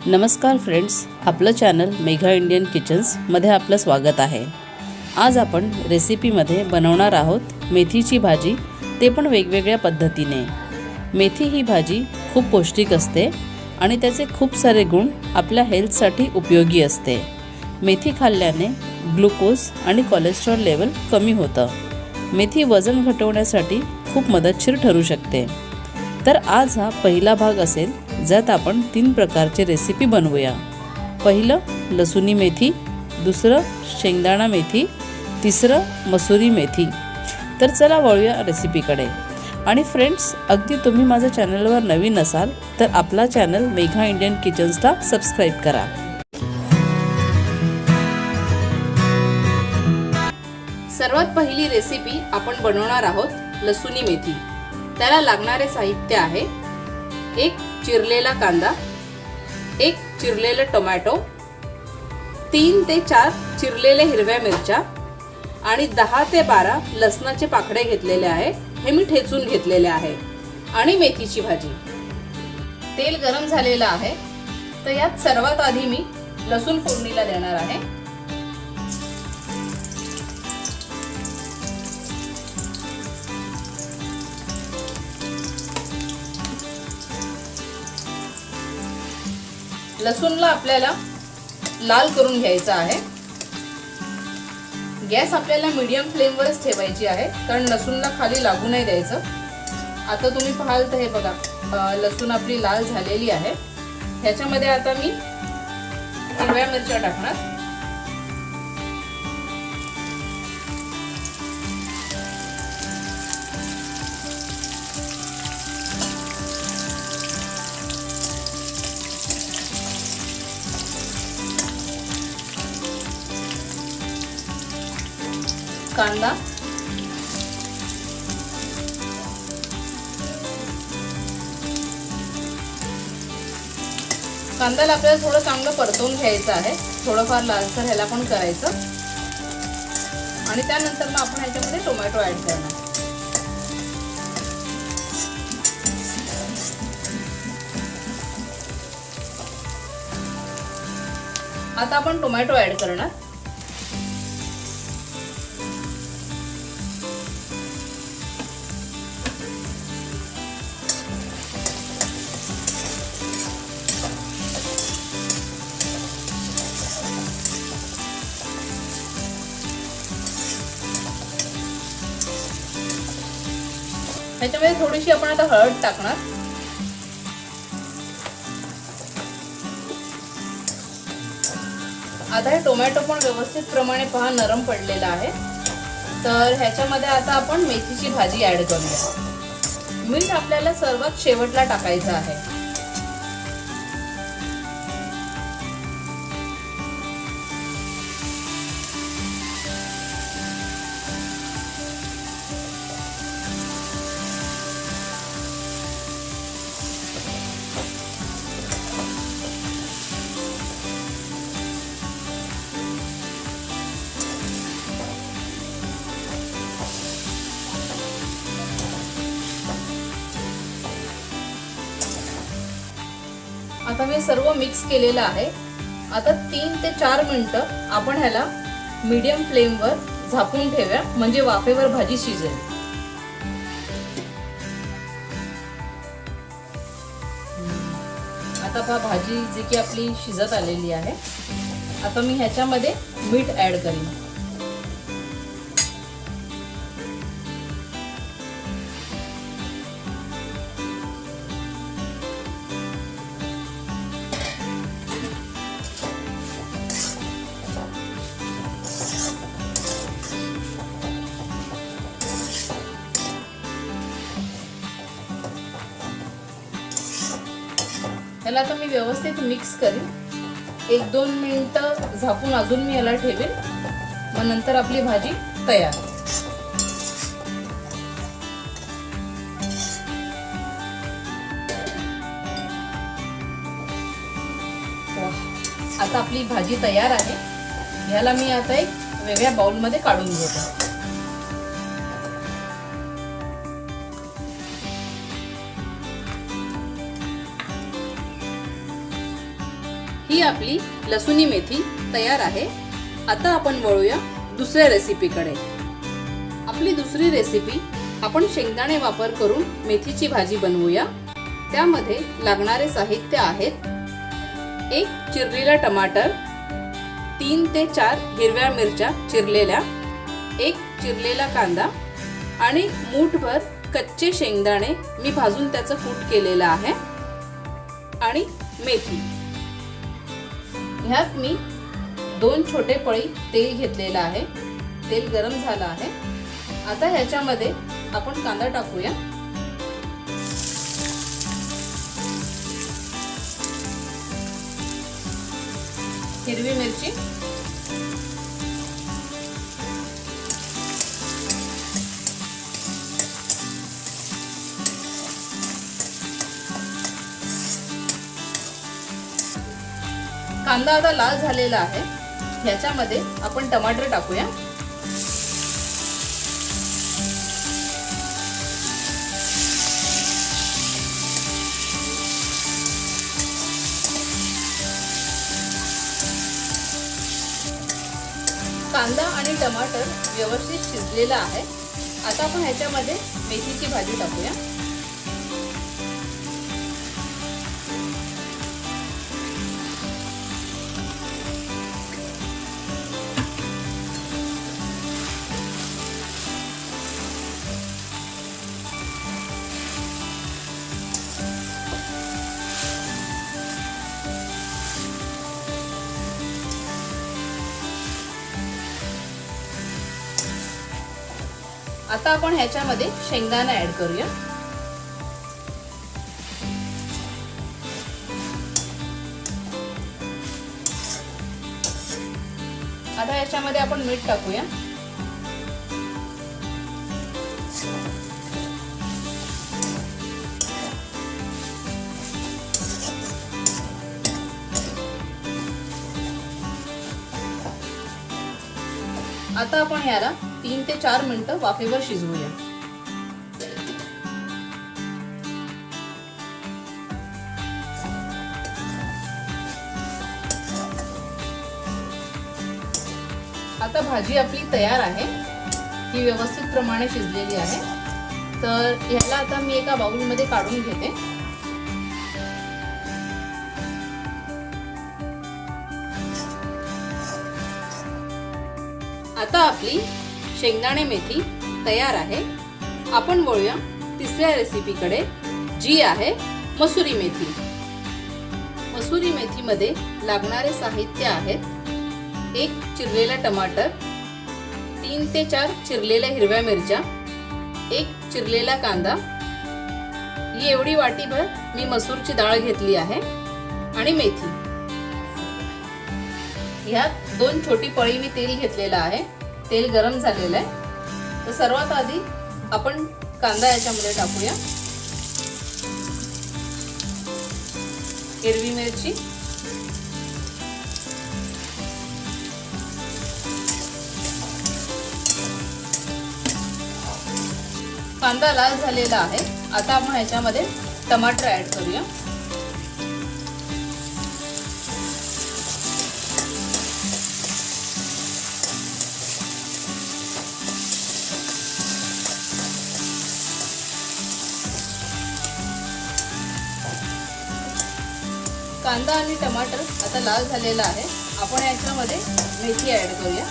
नमस्कार फ्रेंड्स, आपलं channel Megha Indian किचन्समध्ये आपलं स्वागत आहे। आज आपण रेसिपीमध्ये बनवणार आहोत मेथीची भाजी, ते पण वेगवेगळ्या पद्धतीने। मेथी ही भाजी खूप पौष्टिक असते आणि त्याचे खूप सारे गुण आपल्या हेल्थसाठी उपयोगी असते। मेथी खाल्ल्याने ग्लुकोज आणि कोलेस्ट्रॉल लेवल कमी होतं। मेथी वजन घटवण्यासाठी खूप मदतशीर ठरू शकते। तर आज हा पहिला भाग असेल ज्यात आपण 3 प्रकारचे रेसिपी बनवूया। पहिलं लसुनी मेथी, दुसरं शेंगदाणा मेथी, तिसरं मसुरी मेथी। तर चला वळूया रेसिपीकडे। आणि फ्रेंड्स, अगदी तुम्ही माझ्या चॅनलवर नवीन असाल तर आपला चॅनल मेघा इंडियन किचन्सला सबस्क्राइब करा। सर्वात पहिली रेसिपी आपण बनवणार आहोत लसुनी मेथी। त्याला लागणारे साहित्य आहे: एक चिरलेला कांदा, एक चिरलेले टोमॅटो, 3 ते 4 चिरलेले हिरव्या मिरच्या आणि 10 ते 12 लसणाचे पाकळे घेतलेले आहे। हे मी ठेचून घेतलेले आहे। आणि मेथीची भाजी। तेल गरम झालेलं आहे, तर यात सर्वात आधी मी लसूण फोडणीला देणार आहे। लसूणला आपल्याला लाल करून घ्यायचा आहे। गॅस आपल्याला मीडियम फ्लेमवरच ठेवायची आहे, कारण लसूणला खाली लागू नाही द्यायचं। आता तुम्ही पाहाल तर हे बघा, लसूण आपली लाल झालेली आहे। ह्याच्यामध्ये आता मी हिरव्या मिरच्या टाकणार। कांदा, कांद्याला आपल्याला थोडं चांगलं परतवून घ्यायचं आहे। थोडंफार लालसर ह्याला पण करायचं। आणि त्यानंतर मग आपण ह्याच्यामध्ये टोमॅटो ऍड करणार। आता आपण टोमॅटो ऍड करणार। ह्याच्यामध्ये थोडीशी आपण आता हळद टाकणार। आता हे टोमॅटो पण व्यवस्थित प्रमाणे पहा नरम पडलेला आहे। तर ह्याच्यामध्ये आता आपण मेथीची भाजी ऍड करूया। मीठ आपल्याला सर्वात शेवटला टाकायचं आहे। आता मी सर्व मिक्स केलेलं आहे। आता 3 ते 4 मिनिटं आपण ह्याला मीडियम फ्लेमवर झाकून ठेवूया, म्हणजे वाफेवर भाजी शिजेल। आता पहा, भाजी जी की आपली शिजत आलेली आहे। आता मी ह्याच्यामध्ये मीठ ऍड करीन। याला आता मी व्यवस्थित मिक्स करीन। 1-2 मिनिटं झाकून अजून मी याला ठेवेन, मग नंतर आपली भाजी तयार। आता आपली भाजी तयार आहे। ह्याला मी आता एक वेगळ्या बाउलमध्ये काढून घेते। ही आपली लसुणी मेथी तयार आहे। आता आपण वळूया दुसऱ्या रेसिपीकडे। आपली दुसरी रेसिपी आपण शेंगदाणे वापर करून मेथीची भाजी बनवूया। त्यामध्ये लागणारे साहित्य आहेत: 1 चिरलेला टमाटर, 3 ते 4 हिरव्या मिरच्या चिरलेल्या, 1 चिरलेला कांदा आणि मूठभर कच्चे शेंगदाणे मी भाजून त्याचं कूट केलेलं आहे आणि मेथी। ह्यात मी 2 छोटे पळी तेल घेतलेलं आहे। तेल गरम झालं आहे। आता ह्याच्यामध्ये आपण कांदा टाकूया। हिरवी मिरची, कांदा आता लाल झालेला आहे। ह्याच्यामध्ये आपण टमाटर टाकूया। कांदा आणि टमाटर व्यवस्थित शिजलेला आहे। आता आपण ह्याच्यामध्ये मेथीची भाजी टाकूया। आता आपण ह्याच्यामध्ये शेंगदाणा ऍड करूया। आता ह्याच्यामध्ये आपण मीठ टाकूया। आता आपण ह्याला 3 ते 4 मिनिटं वाफेवर शिजवूया। आता भाजी आपली तयार आहे। ही व्यवस्थित प्रमाणे शिजलेली आहे। तर ह्याला आता मी एका बाउल मध्ये काढून घेते। आता आपली शेंगदाणे मेथी तयार आहे। आपण वळूया तिसऱ्या रेसिपीकडे, जी आहे मसुरी मेथी। मसुरी मेथीमध्ये लागणारे साहित्य आहेत: 1 चिरलेला टमाटर, 3 ते 4 चिरलेल्या हिरव्या मिरच्या, 1 चिरलेला कांदा, ही एवढी वाटीभर मी मसूरची डाळ घेतली आहे आणि मेथी। ह्यात 2 छोटी पळी मी तेल घेतलेलं आहे। तेल गरम झालेलं आहे। तर सर्वात आधी आपण कांदा याच्यामध्ये टाकूया, हिरवी मिरची, कांदा लाल झालेला आहे। आता आपण ह्याच्यामध्ये टमाटर ऍड करूया। कांदा आणि टमाटर आता लाल झालेला आहे। आपण याच्यामध्ये मेथी ऍड करूया।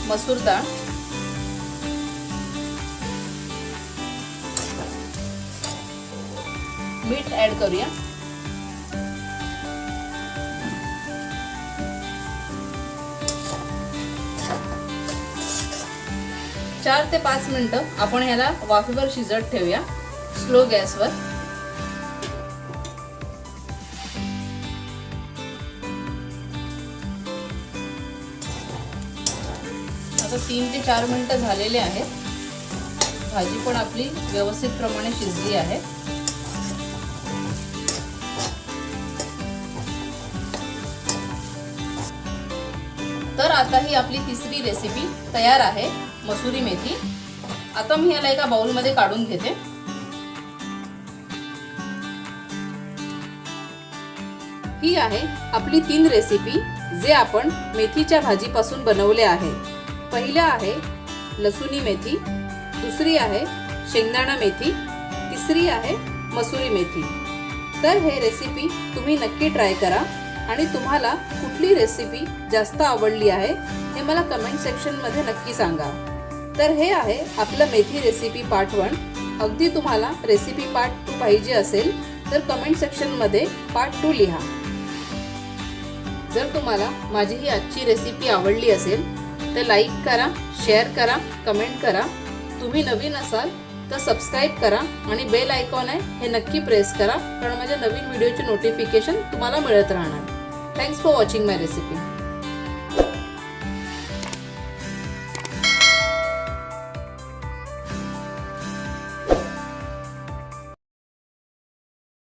मसूर डाळ, मीठ ऍड करूया। 4 ते 5 मिनिटं आपण ह्याला वाफेवर शिजत ठेवूया स्लो गॅसवर। आता 3 ते 4 मिनिटं झालेले आहेत। भाजी पण आपली व्यवस्थित प्रमाणे शिजली आहे. तर आता ही आपली तिसरी रेसिपी तयार आहे, मसुरी मेथी. आता मी याला एका बाउलमध्ये काढून घेते. ही आहे आपली 3 रेसिपी जे आपण मेथीच्या भाजीपासून बनवले आहे. पहिला आहे लसुनी मेथी, दुसरी आहे शेंगदाणा मेथी, तिसरी आहे मसुरी मेथी. तर हे रेसिपी तुम्ही नक्की ट्राय करा आणि तुम्हाला कुठली रेसिपी जास्त आवडली आहे हे मला कमेंट सेक्शनमध्ये नक्की सांगा. तर हे आहे आपलं मेथी रेसिपी पार्ट 1. अगदी तुम्हाला रेसिपी पार्ट 2 पाहिजे असेल तर कमेंट सेक्शनमध्ये पार्ट 2 लिहा. जर तुम्हाला माझी ही आजची रेसिपी आवडली असेल तर लाईक करा, शेअर करा, कमेंट करा. तुम्ही नवीन असाल तर सबस्क्राईब करा आणि बेल आयकॉन आहे हे नक्की प्रेस करा, कारण माझ्या नवीन व्हिडिओचे नोटिफिकेशन तुम्हाला मिळत राहणार. Thanks for watching my recipe.